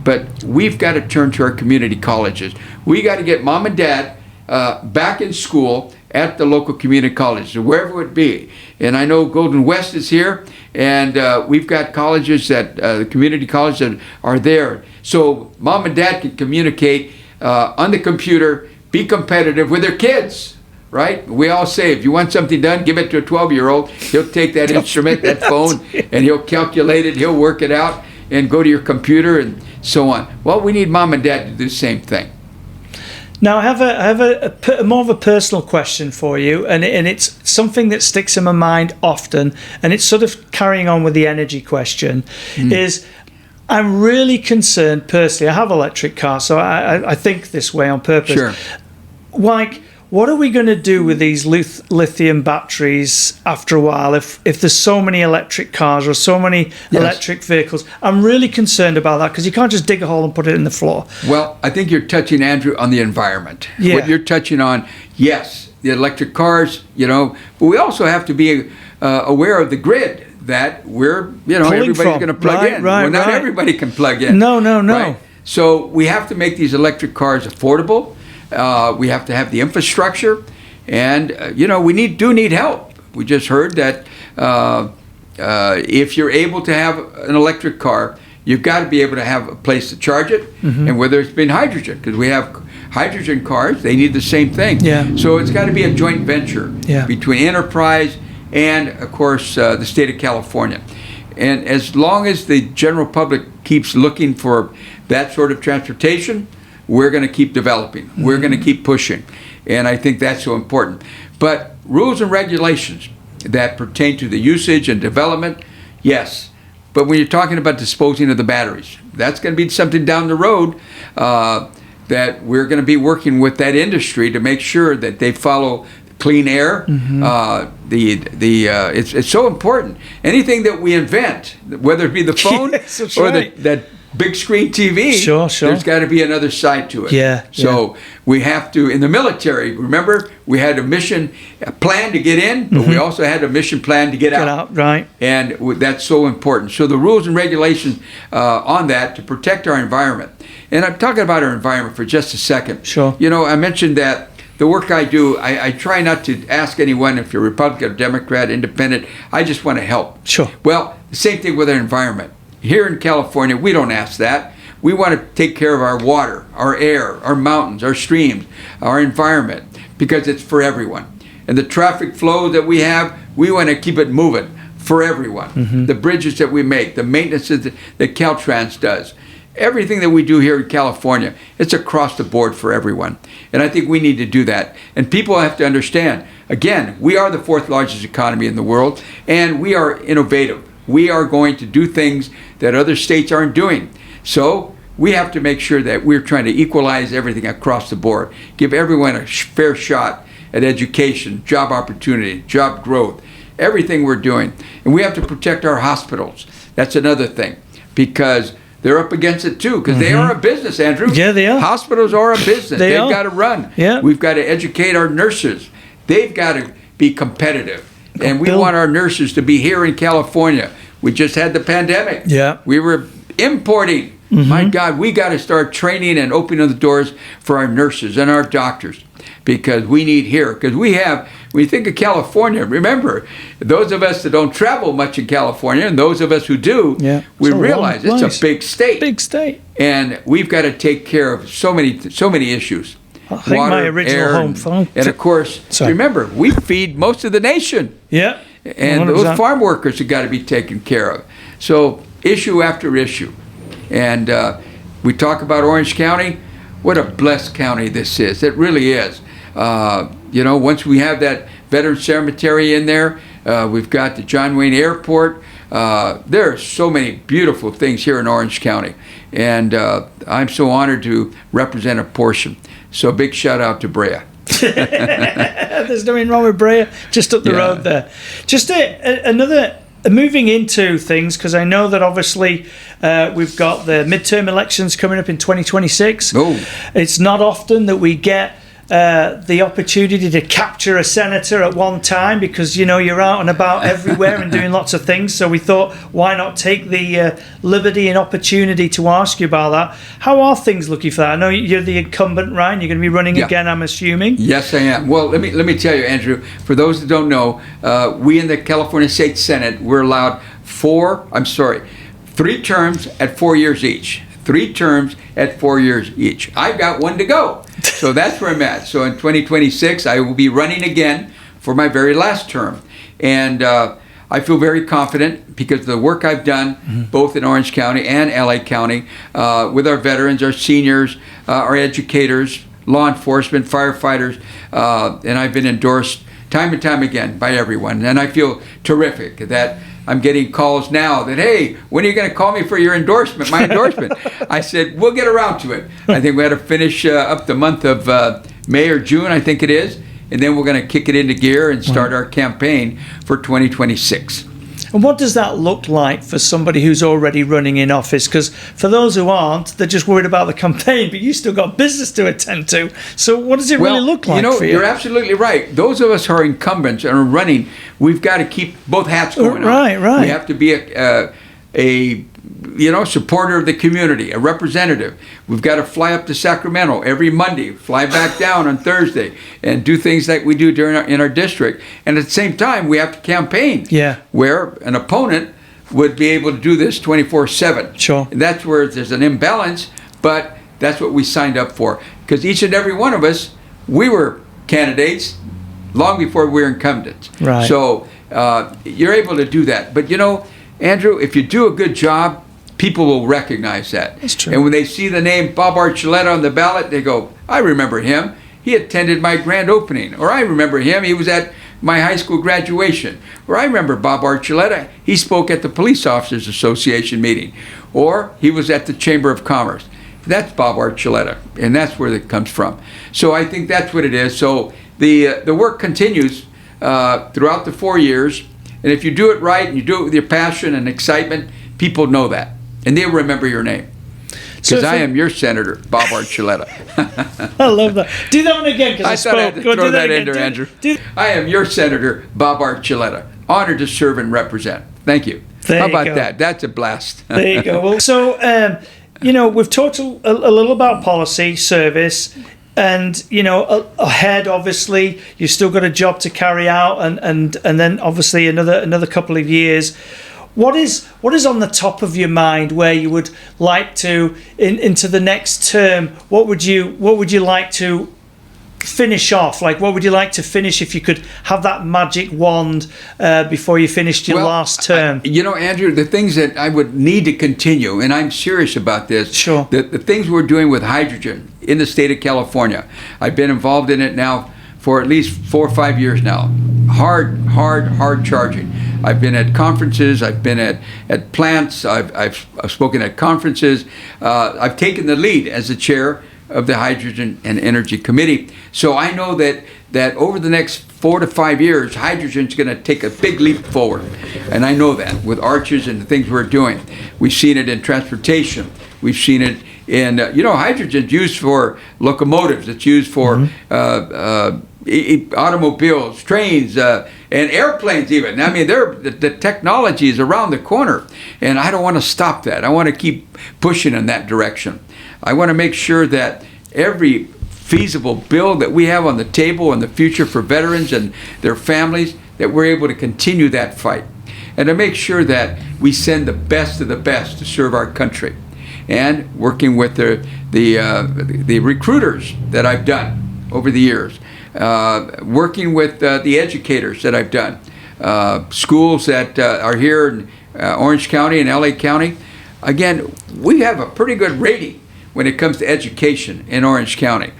But we've got to turn to our community colleges. We got to get mom and dad back in school at the local community colleges, wherever it be. And I know Golden West is here, and we've got colleges that, the community colleges that are there. So mom and dad can communicate on the computer, be competitive with their kids. Right? We all say, if you want something done, give it to a 12-year-old. He'll take that instrument, that phone, and he'll calculate it, he'll work it out, and go to your computer and so on. Well, we need mom and dad to do the same thing. Now, I have a more of a personal question for you, and it's something that sticks in my mind often, and it's sort of carrying on with the energy question, is I'm really concerned personally. I have an electric car, so I think this way on purpose. Sure. Like, what are we going to do with these lithium batteries after a while if there's so many electric cars or so many electric vehicles? I'm really concerned about that, because you can't just dig a hole and put it in the floor. Well, I think you're touching, Andrew, on the environment. Yeah. What you're touching on, yes, the electric cars, but we also have to be aware of the grid that we're, everybody's going to plug in. Well, not everybody can plug in. No. Right? So we have to make these electric cars affordable. We have to have the infrastructure, and we do need help. We just heard that if you're able to have an electric car, you've got to be able to have a place to charge it, and whether it's been hydrogen, because we have hydrogen cars, they need the same thing. Yeah. So it's got to be a joint venture between enterprise and, of course, the state of California. And as long as the general public keeps looking for that sort of transportation, we're going to keep developing. We're going to keep pushing. And I think that's so important. But rules and regulations that pertain to the usage and development, yes. But when you're talking about disposing of the batteries, that's going to be something down the road that we're going to be working with that industry to make sure that they follow clean air. It's so important. Anything that we invent, whether it be the phone or that big screen TV, sure. There's got to be another side to it. So we have to, in the military, remember, we had a mission plan to get in, but we also had a mission plan to get out. Right. And that's so important. So the rules and regulations on that to protect our environment. And I'm talking about our environment for just a second. Sure. I mentioned that the work I do, I try not to ask anyone if you're Republican or Democrat, Independent. I just want to help. Sure. Well, the same thing with our environment. Here in California, we don't ask that. We want to take care of our water, our air, our mountains, our streams, our environment, because it's for everyone. And the traffic flow that we have, we want to keep it moving for everyone. The bridges that we make, the maintenance that Caltrans does, everything that we do here in California, it's across the board for everyone. And I think we need to do that. And people have to understand, again, we are the fourth largest economy in the world, and we are innovative. We are going to do things that other states aren't doing. So we have to make sure that we're trying to equalize everything across the board, give everyone a fair shot at education, job opportunity, job growth, everything we're doing. And we have to protect our hospitals. That's another thing, because they're up against it too, because they are a business, Andrew. Yeah, they are. Hospitals are a business. They've got to run. Yeah. We've got to educate our nurses. They've got to be competitive. And we want our nurses to be here in California. We just had the pandemic. Yeah. We were importing. My God, we got to start training and opening the doors for our nurses and our doctors, because we need here. Because when you think of California, remember, those of us that don't travel much in California and those of us who do, we realize it's a big state. Big state. And we've got to take care of so many issues. I think Water, my original air, home phone. And of course, remember, we feed most of the nation. Yeah. And 100%. those farm workers have got to be taken care of. So issue after issue. And we talk about Orange County. What a blessed county this is. It really is. Once we have that veteran cemetery in there, we've got the John Wayne Airport. There are so many beautiful things here in Orange County. And I'm so honored to represent a portion. So big shout out to Brea. There's nothing wrong with Brea, just up the road there. Just another. Moving into things, because I know that obviously we've got the midterm elections coming up in 2026. Oh. It's not often that we get the opportunity to capture a senator at one time, because you're out and about everywhere and doing lots of things. So we thought, why not take the liberty and opportunity to ask you about that? How are things looking for that? I know you're the incumbent, Ryan. You're going to be running again, I'm assuming. Yes, I am. Well, let me tell you, Andrew. For those that don't know, we in the California State Senate, we're allowed 3 terms at 4 years each. 3 terms at 4 years each. I've got 1 to go. So that's where I'm at. So in 2026, I will be running again for my very last term. And I feel very confident because of the work I've done, both in Orange County and LA County, with our veterans, our seniors, our educators, law enforcement, firefighters, and I've been endorsed time and time again by everyone. And I feel terrific that I'm getting calls now that, hey, when are you going to call me for your endorsement, my endorsement? I said, we'll get around to it. I think we had to finish up the month of May or June, I think it is, and then we're going to kick it into gear and start our campaign for 2026. And what does that look like for somebody who's already running in office? Because for those who aren't, they're just worried about the campaign, but you still got business to attend to. So what does it really look like for you? You're absolutely right. Those of us who are incumbents and are running, we've got to keep both hats going on. Right. We have to be a supporter of the community, a representative. We've got to fly up to Sacramento every Monday, fly back down on Thursday, and do things like we do in our district. And at the same time, we have to campaign, where an opponent would be able to do this 24/7. Sure. And that's where there's an imbalance, but that's what we signed up for. Because each and every one of us, we were candidates long before we were incumbents. Right. So you're able to do that. But Andrew, if you do a good job, people will recognize that. That's true. And when they see the name Bob Archuleta on the ballot, they go, I remember him. He attended my grand opening. Or I remember him. He was at my high school graduation. Or I remember Bob Archuleta. He spoke at the Police Officers Association meeting. Or he was at the Chamber of Commerce. That's Bob Archuleta. And that's where it comes from. So I think that's what it is. So the work continues throughout the 4 years. And if you do it right and you do it with your passion and excitement, people know that. And they'll remember your name. Because I am your Senator, Bob Archuleta. I love that. Do that one again, because I spoke. I had to throw that in there, Andrew. I am your Senator, Bob Archuleta. Honored to serve and represent. Thank you. How about that? That's a blast. There you go. Well, so, we've talked a little about policy, service, and ahead, obviously you've still got a job to carry out, and then obviously another couple of years. What is on the top of your mind where you would like to into the next term? What would you like to finish off? Like, what would you like to finish if you could have that magic wand before you finished your last term? Andrew, the things that I would need to continue, and I'm serious about this. Sure. The things we're doing with hydrogen in the state of California. I've been involved in it now for at least 4 or 5 years now. Hard charging. I've been at conferences. I've been at plants. I've spoken at conferences. I've taken the lead as the chair of the Hydrogen and Energy Committee. So I know that over the next 4 to 5 years, hydrogen is going to take a big leap forward. And I know that with arches and the things we're doing. We've seen it in transportation. We've seen it in, hydrogen is used for locomotives. It's used for automobiles, trains, and airplanes even. I mean, the technology is around the corner. And I don't want to stop that. I want to keep pushing in that direction. I want to make sure that every feasible bill that we have on the table in the future for veterans and their families, that we're able to continue that fight. And to make sure that we send the best of the best to serve our country. And working with the recruiters that I've done over the years. Working with the educators that I've done. Schools that are here in Orange County and LA County. Again, we have a pretty good rating when it comes to education in Orange County.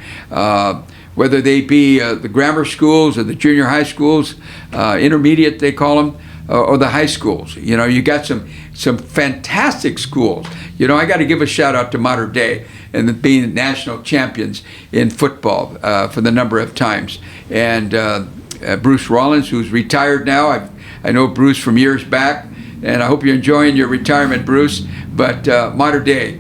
Whether they be the grammar schools or the junior high schools, intermediate they call them, or the high schools. You got some fantastic schools. I got to give a shout out to Modern Day and being national champions in football for the number of times. And Bruce Rollins, who's retired now. I know Bruce from years back, and I hope you're enjoying your retirement, Bruce. But Mater Dei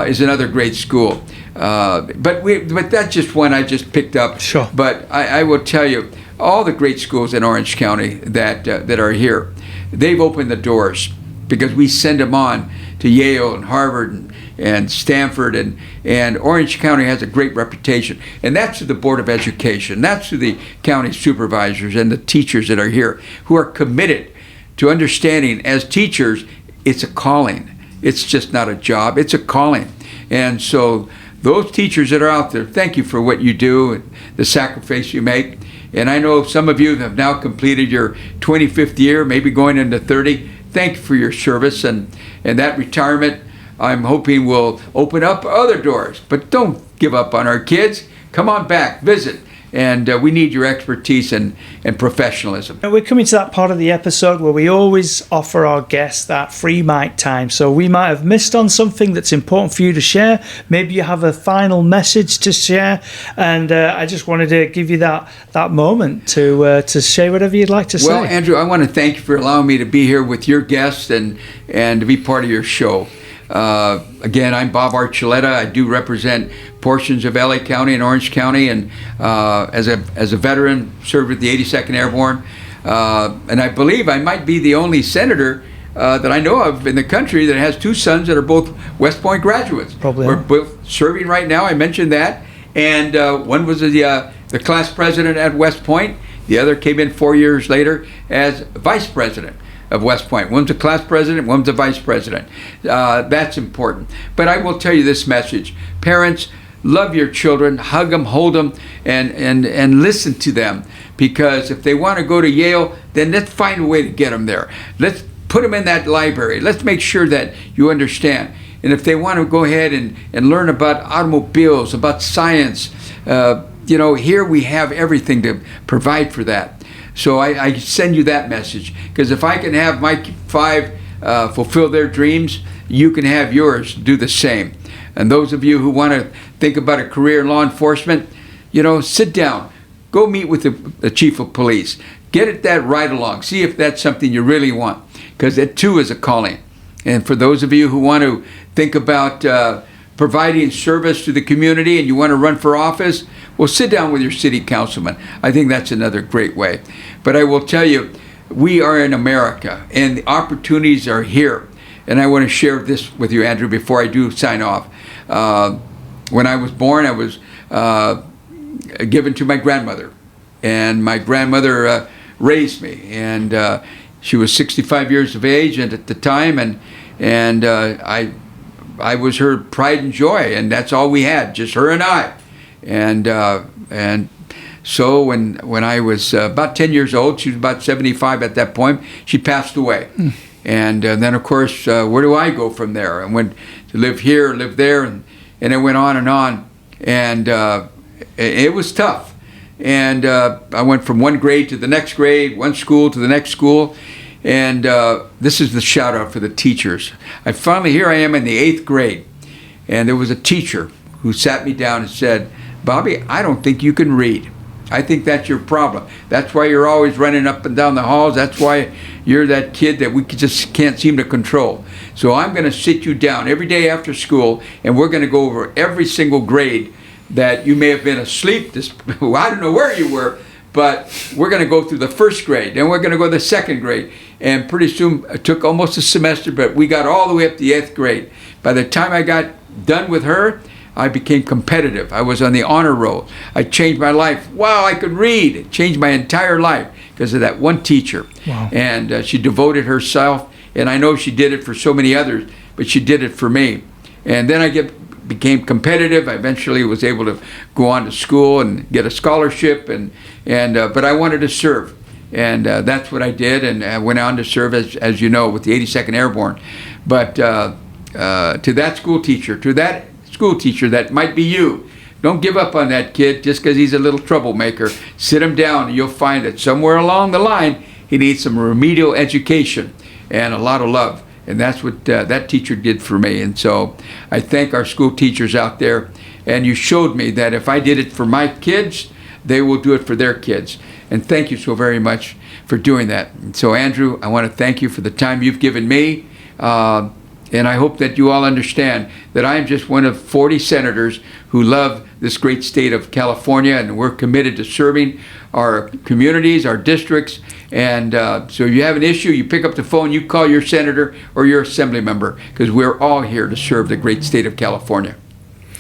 is another great school. But that's just one I just picked up. Sure. But I will tell you, all the great schools in Orange County that are here, they've opened the doors because we send them on to Yale and Harvard and Stanford, and Orange County has a great reputation. And that's to the Board of Education. That's to the county supervisors and the teachers that are here who are committed to understanding as teachers, it's a calling. It's just not a job, it's a calling. And so those teachers that are out there, thank you for what you do and the sacrifice you make. And I know some of you have now completed your 25th year, maybe going into 30. Thank you for your service, and that retirement, I'm hoping, will open up other doors. But don't give up on our kids. Come on back, visit. And we need your expertise and professionalism. We're coming to that part of the episode where we always offer our guests that free mic time. So we might have missed on something that's important for you to share. Maybe you have a final message to share. And I just wanted to give you that moment to say whatever you'd like to say. Well, Andrew, I want to thank you for allowing me to be here with your guests and to be part of your show. Again, I'm Bob Archuleta. I do represent portions of LA County and Orange County, and as a veteran, served with the 82nd Airborne, and I believe I might be the only senator that I know of in the country that has two sons that are both West Point graduates. Probably. We're both serving right now. I mentioned that, and one was the class president at West Point. The other came in 4 years later as vice president of West Point. One's a class president, one's a vice president. That's important. But I will tell you this message. Parents, love your children, hug them, hold them, and listen to them. Because if they want to go to Yale, then let's find a way to get them there. Let's put them in that library. Let's make sure that you understand. And if they want to go ahead and learn about automobiles, about science, here we have everything to provide for that. So I send you that message, because if I can have my 5 fulfill their dreams, you can have yours do the same. And those of you who want to think about a career in law enforcement, sit down, go meet with the chief of police, get at that ride along, see if that's something you really want, because it too is a calling. And for those of you who want to think about providing service to the community and you want to run for office, well, sit down with your city councilman. I think that's another great way. But I will tell you, we are in America, and the opportunities are here. And I want to share this with you, Andrew, before I do sign off. When I was born, I was given to my grandmother. And my grandmother raised me. And she was 65 years of age at the time, and I was her pride and joy, and that's all we had, just her and I. And so when I was about 10 years old, she was about 75 at that point, she passed away. And then, of course, where do I go from there? I went to live here, live there, and it went on and on. And it was tough. And I went from one grade to the next grade, one school to the next school. And this is the shout out for the teachers. Here I am in the 8th grade. And there was a teacher who sat me down and said, "Bobby, I don't think you can read. I think that's your problem. That's why you're always running up and down the halls. That's why you're that kid that we just can't seem to control. So I'm going to sit you down every day after school, and we're going to go over every single grade that you may have been asleep. I don't know where you were, but we're going to go through the 1st grade, then we're going to go to the 2nd grade. And pretty soon, it took almost a semester, but we got all the way up to the 8th grade. By the time I got done with her, I became competitive. I was on the honor roll. I changed my life. Wow, I could read. It changed my entire life because of that one teacher. Wow. And she devoted herself, and I know she did it for so many others, but she did it for me. And then I became competitive. I eventually was able to go on to school and get a scholarship, but I wanted to serve. And that's what I did, and I went on to serve, as you know, with the 82nd Airborne. But to that school teacher, that might be you, don't give up on that kid just because he's a little troublemaker. Sit him down, and you'll find that somewhere along the line, he needs some remedial education and a lot of love. And that's what that teacher did for me. And so I thank our school teachers out there. And you showed me that if I did it for my kids, they will do it for their kids. And thank you so very much for doing that. And so, Andrew, I want to thank you for the time you've given me. And I hope that you all understand that I'm just one of 40 senators who love this great state of California, and we're committed to serving our communities, our districts. And so if you have an issue, you pick up the phone, you call your senator or your assembly member, because we're all here to serve the great state of California.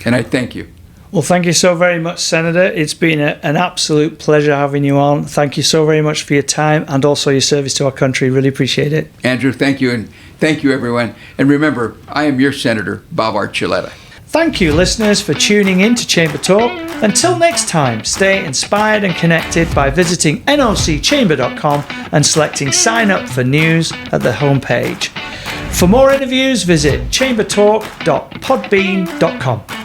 And I thank you. Well, thank you so very much, Senator. It's been an absolute pleasure having you on. Thank you so very much for your time and also your service to our country. Really appreciate it. Andrew, thank you, and thank you, everyone. And remember, I am your Senator, Bob Archuleta. Thank you, listeners, for tuning in to Chamber Talk. Until next time, stay inspired and connected by visiting nocchamber.com and selecting Sign Up for News at the homepage. For more interviews, visit chambertalk.podbean.com.